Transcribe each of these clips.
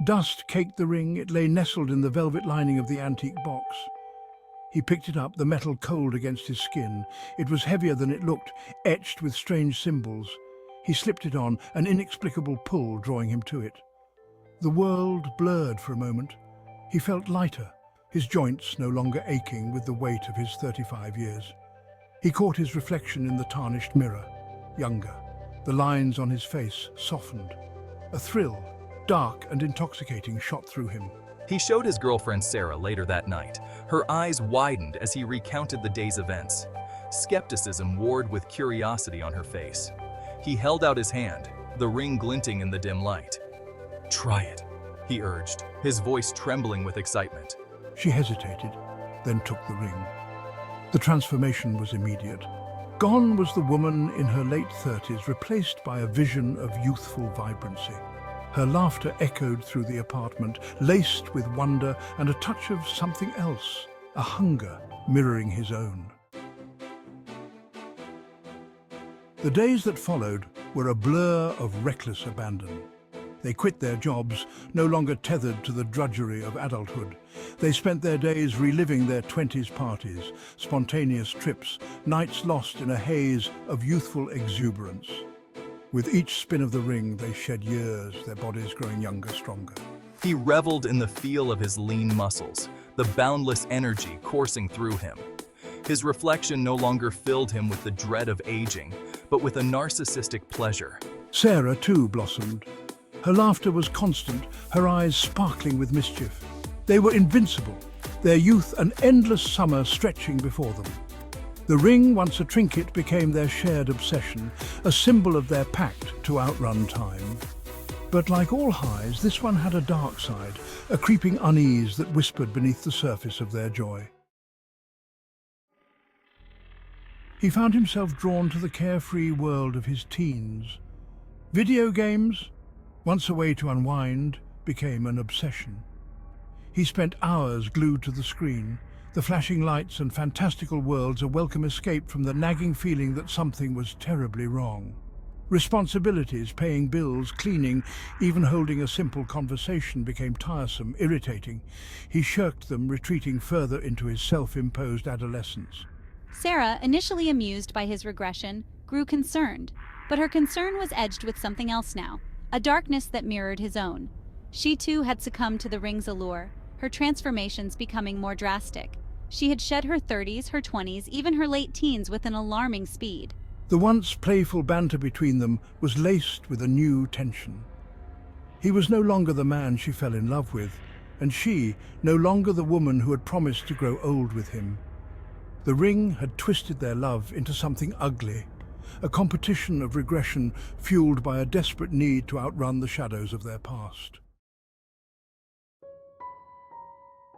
Dust caked the ring. It lay nestled in the velvet lining of the antique box. He picked it up, the metal cold against his skin. It was heavier than it looked, etched with strange symbols. He slipped it on, an inexplicable pull drawing him to it. The world blurred for a moment. He felt lighter, his joints no longer aching with the weight of his 35 years. He caught his reflection in the tarnished mirror, younger. The lines on his face softened. A thrill, dark and intoxicating, shot through him. He showed his girlfriend Sarah later that night. Her eyes widened as he recounted the day's events. Skepticism warred with curiosity on her face. He held out his hand, the ring glinting in the dim light. "Try it," he urged, his voice trembling with excitement. She hesitated, then took the ring. The transformation was immediate. Gone was the woman in her late 30s, replaced by a vision of youthful vibrancy. Her laughter echoed through the apartment, laced with wonder and a touch of something else, a hunger mirroring his own. The days that followed were a blur of reckless abandon. They quit their jobs, no longer tethered to the drudgery of adulthood. They spent their days reliving their 20s parties, spontaneous trips, nights lost in a haze of youthful exuberance. With each spin of the ring, they shed years, their bodies growing younger, stronger. He reveled in the feel of his lean muscles, the boundless energy coursing through him. His reflection no longer filled him with the dread of aging, but with a narcissistic pleasure. Sarah, too, blossomed. Her laughter was constant, her eyes sparkling with mischief. They were invincible, their youth an endless summer stretching before them. The ring, once a trinket, became their shared obsession, a symbol of their pact to outrun time. But like all highs, this one had a dark side, a creeping unease that whispered beneath the surface of their joy. He found himself drawn to the carefree world of his teens. Video games, once a way to unwind, became an obsession. He spent hours glued to the screen, the flashing lights and fantastical worlds a welcome escape from the nagging feeling that something was terribly wrong. Responsibilities, paying bills, cleaning, even holding a simple conversation became tiresome, irritating. He shirked them, retreating further into his self-imposed adolescence. Sarah, initially amused by his regression, grew concerned, but her concern was edged with something else now, a darkness that mirrored his own. She too had succumbed to the ring's allure, her transformations becoming more drastic. She had shed her 30s, her 20s, even her late teens with an alarming speed. The once playful banter between them was laced with a new tension. He was no longer the man she fell in love with, and she no longer the woman who had promised to grow old with him. The ring had twisted their love into something ugly, a competition of regression fueled by a desperate need to outrun the shadows of their past.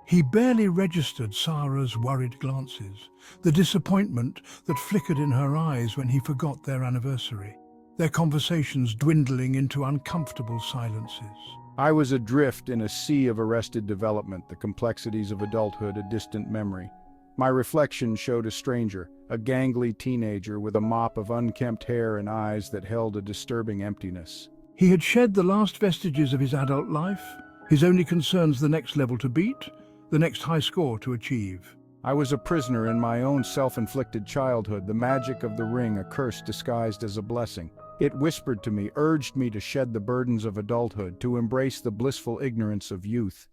He barely registered Sarah's worried glances, the disappointment that flickered in her eyes when he forgot their anniversary, their conversations dwindling into uncomfortable silences. I was adrift in a sea of arrested development, the complexities of adulthood a distant memory. My reflection showed a stranger, a gangly teenager with a mop of unkempt hair and eyes that held a disturbing emptiness. He had shed the last vestiges of his adult life, his only concerns the next level to beat, the next high score to achieve. I was a prisoner in my own self-inflicted childhood, the magic of the ring a curse disguised as a blessing. It whispered to me, urged me to shed the burdens of adulthood, to embrace the blissful ignorance of youth.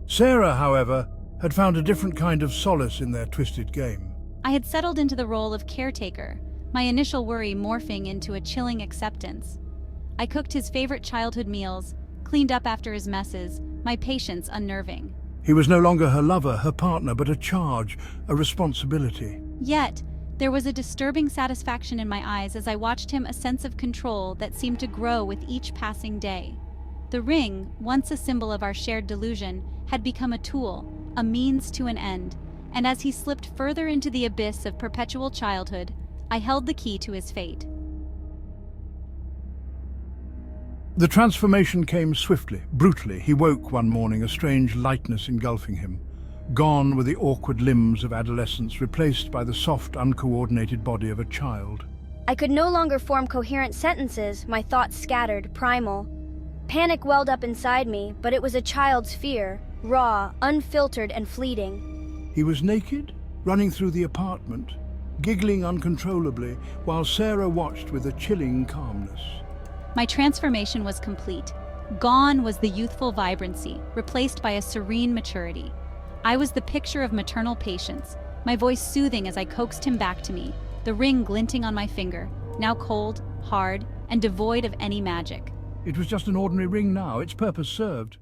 Sarah, however, had found a different kind of solace in their twisted game. I had settled into the role of caretaker, my initial worry morphing into a chilling acceptance. I cooked his favorite childhood meals, cleaned up after his messes, my patience unnerving. He was no longer her lover, her partner, but a charge, a responsibility. Yet, there was a disturbing satisfaction in my eyes as I watched him, a sense of control that seemed to grow with each passing day. The ring, once a symbol of our shared delusion, had become a tool, a means to an end, and as he slipped further into the abyss of perpetual childhood, I held the key to his fate. The transformation came swiftly, brutally. He woke one morning, a strange lightness engulfing him. Gone were the awkward limbs of adolescence, replaced by the soft, uncoordinated body of a child. I could no longer form coherent sentences, my thoughts scattered, primal. Panic welled up inside me, but it was a child's fear, raw, unfiltered, and fleeting. He was naked, running through the apartment, giggling uncontrollably, while Sarah watched with a chilling calmness. My transformation was complete. Gone was the youthful vibrancy, replaced by a serene maturity. I was the picture of maternal patience, my voice soothing as I coaxed him back to me, the ring glinting on my finger, now cold, hard, and devoid of any magic. It was just an ordinary ring now, its purpose served.